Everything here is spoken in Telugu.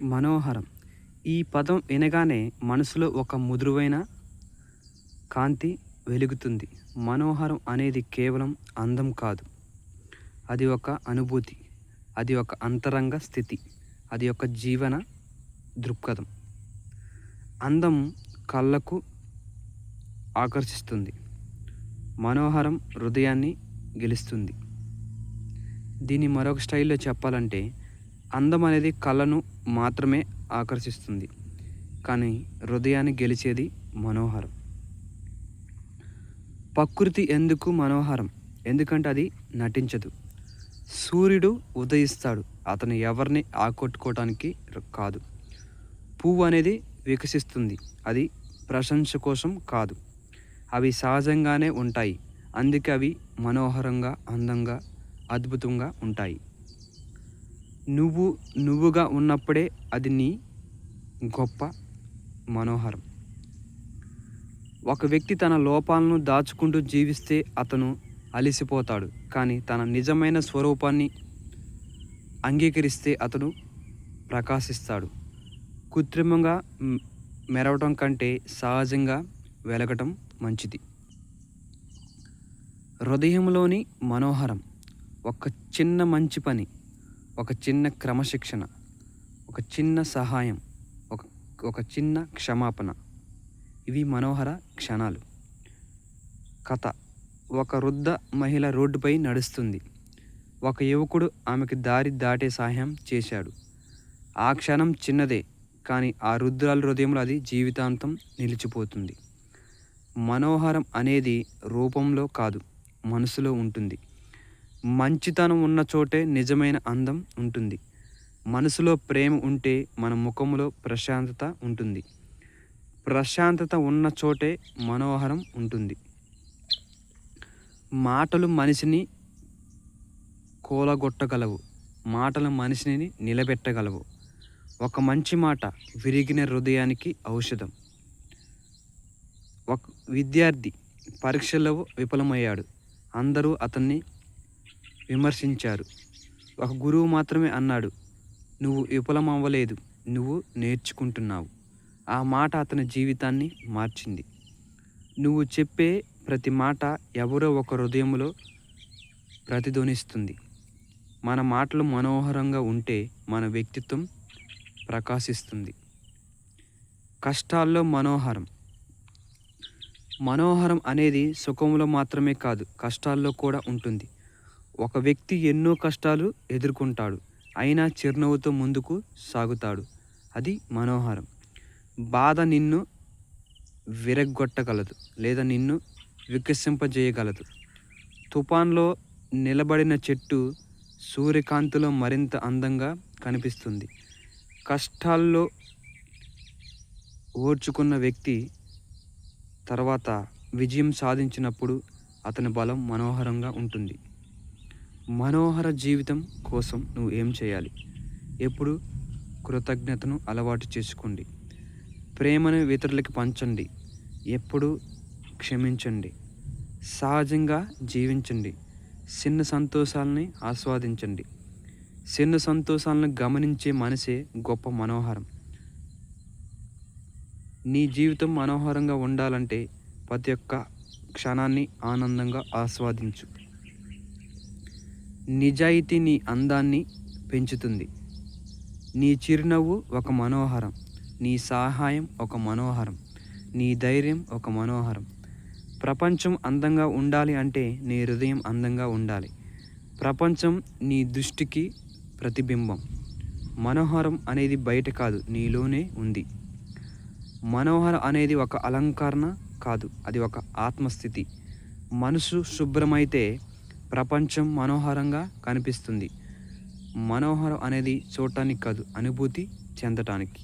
మనోహరం. ఈ పదం వినగానే మనసులో ఒక మృదువైన కాంతి వెలుగుతుంది. మనోహరం అనేది కేవలం అందం కాదు. అది ఒక అనుభూతి. అది ఒక అంతరంగ స్థితి. అది ఒక జీవన దృక్పథం. అందం కళ్ళకు ఆకర్షిస్తుంది. మనోహరం హృదయాన్ని గెలుస్తుంది. దీన్ని మరొక స్టైల్లో చెప్పాలంటే, అందం అనేది కళ్ళను మాత్రమే ఆకర్షిస్తుంది, కానీ హృదయాన్ని గెలిచేది మనోహరం. ప్రకృతి ఎందుకు మనోహరం? ఎందుకంటే అది నటించదు. సూర్యుడు ఉదయిస్తాడు, అతను ఎవరిని ఆకట్టుకోవటానికి కాదు. పువ్వు అనేది వికసిస్తుంది, అది ప్రశంస కోసం కాదు. అవి సహజంగానే ఉంటాయి, అందుకే అవి మనోహరంగా, అందంగా, అద్భుతంగా ఉంటాయి. నువ్వు నువ్వుగా ఉన్నప్పుడే అది నీ గొప్ప మనోహరం. ఒక వ్యక్తి తన లోపాలను దాచుకుంటూ జీవిస్తే అతను అలసిపోతాడు, కానీ తన నిజమైన స్వరూపాన్ని అంగీకరిస్తే అతను ప్రకాశిస్తాడు. కృత్రిమంగా మెరవటం కంటే సహజంగా వెలగటం మంచిది. హృదయంలోని మనోహరం. ఒక చిన్న మంచి పని, ఒక చిన్న క్రమశిక్షణ, ఒక చిన్న సహాయం, ఒక చిన్న క్షమాపణ, ఇవి మనోహర క్షణాలు. కథ. ఒక వృద్ధ మహిళ రోడ్డుపై నడుస్తుంది. ఒక యువకుడు ఆమెకు దారి దాటే సహాయం చేశాడు. ఆ క్షణం చిన్నదే, కానీ ఆ వృద్ధురాలి హృదయంలో అది జీవితాంతం నిలిచిపోతుంది. మనోహరం అనేది రూపంలో కాదు, మనసులో ఉంటుంది. మంచితనం ఉన్న చోటే నిజమైన అందం ఉంటుంది. మనసులో ప్రేమ ఉంటే మన ముఖంలో ప్రశాంతత ఉంటుంది. ప్రశాంతత ఉన్న చోటే మనోహరం ఉంటుంది. మాటలు మనిషిని కూలగొట్టగలవు, మాటలు మనిషిని నిలబెట్టగలవు. ఒక మంచి మాట విరిగిన హృదయానికి ఔషధం. ఒక విద్యార్థి పరీక్షల్లో విఫలమయ్యాడు. అందరూ అతన్ని విమర్శించారు. ఒక గురువు మాత్రమే అన్నాడు, నువ్వు విఫలమవ్వలేదు, నువ్వు నేర్చుకుంటున్నావు. ఆ మాట అతని జీవితాన్ని మార్చింది. నువ్వు చెప్పే ప్రతి మాట ఎవరో ఒక హృదయంలో ప్రతిధ్వనిస్తుంది. మన మాటలు మనోహరంగా ఉంటే మన వ్యక్తిత్వం ప్రకాశిస్తుంది. కష్టాల్లో మనోహరం. మనోహరం అనేది సుఖంలో మాత్రమే కాదు, కష్టాల్లో కూడా ఉంటుంది. ఒక వ్యక్తి ఎన్నో కష్టాలు ఎదుర్కొంటాడు, అయినా చిరునవ్వుతో ముందుకు సాగుతాడు. అది మనోహరం. బాధ నిన్ను విరగ్గొట్టగలదు, లేదా నిన్ను వికసింపజేయగలదు. తుఫాన్లో నిలబడిన చెట్టు సూర్యకాంతిలో మరింత అందంగా కనిపిస్తుంది. కష్టాల్లో ఓర్చుకున్న వ్యక్తి తర్వాత విజయం సాధించినప్పుడు అతని బలం మనోహరంగా ఉంటుంది. మనోహర జీవితం కోసం నువ్వు ఏం చేయాలి? ఎప్పుడు కృతజ్ఞతను అలవాటు చేసుకోండి. ప్రేమను ఇతరులకి పంచండి. ఎప్పుడు క్షమించండి. సహజంగా జీవించండి. చిన్న సంతోషాలని ఆస్వాదించండి. చిన్న సంతోషాలను గమనించే మనసే గొప్ప మనోహరం. నీ జీవితం మనోహరంగా ఉండాలంటే ప్రతి ఒక్క క్షణాన్ని ఆనందంగా ఆస్వాదించు. నిజాయితీ నీ అందాన్ని పెంచుతుంది. నీ చిరునవ్వు ఒక మనోహరం. నీ సహాయం ఒక మనోహరం. నీ ధైర్యం ఒక మనోహరం. ప్రపంచం అందంగా ఉండాలి అంటే నీ హృదయం అందంగా ఉండాలి. ప్రపంచం నీ దృష్టికి ప్రతిబింబం. మనోహరం అనేది బయట కాదు, నీలోనే ఉంది. మనోహరం అనేది ఒక అలంకరణ కాదు, అది ఒక ఆత్మస్థితి. మనసు శుభ్రమైతే ప్రపంచం మనోహరంగా కనిపిస్తుంది. మనోహరం అనేది చూడటానికి కాదు, అనుభూతి చెందటానికి.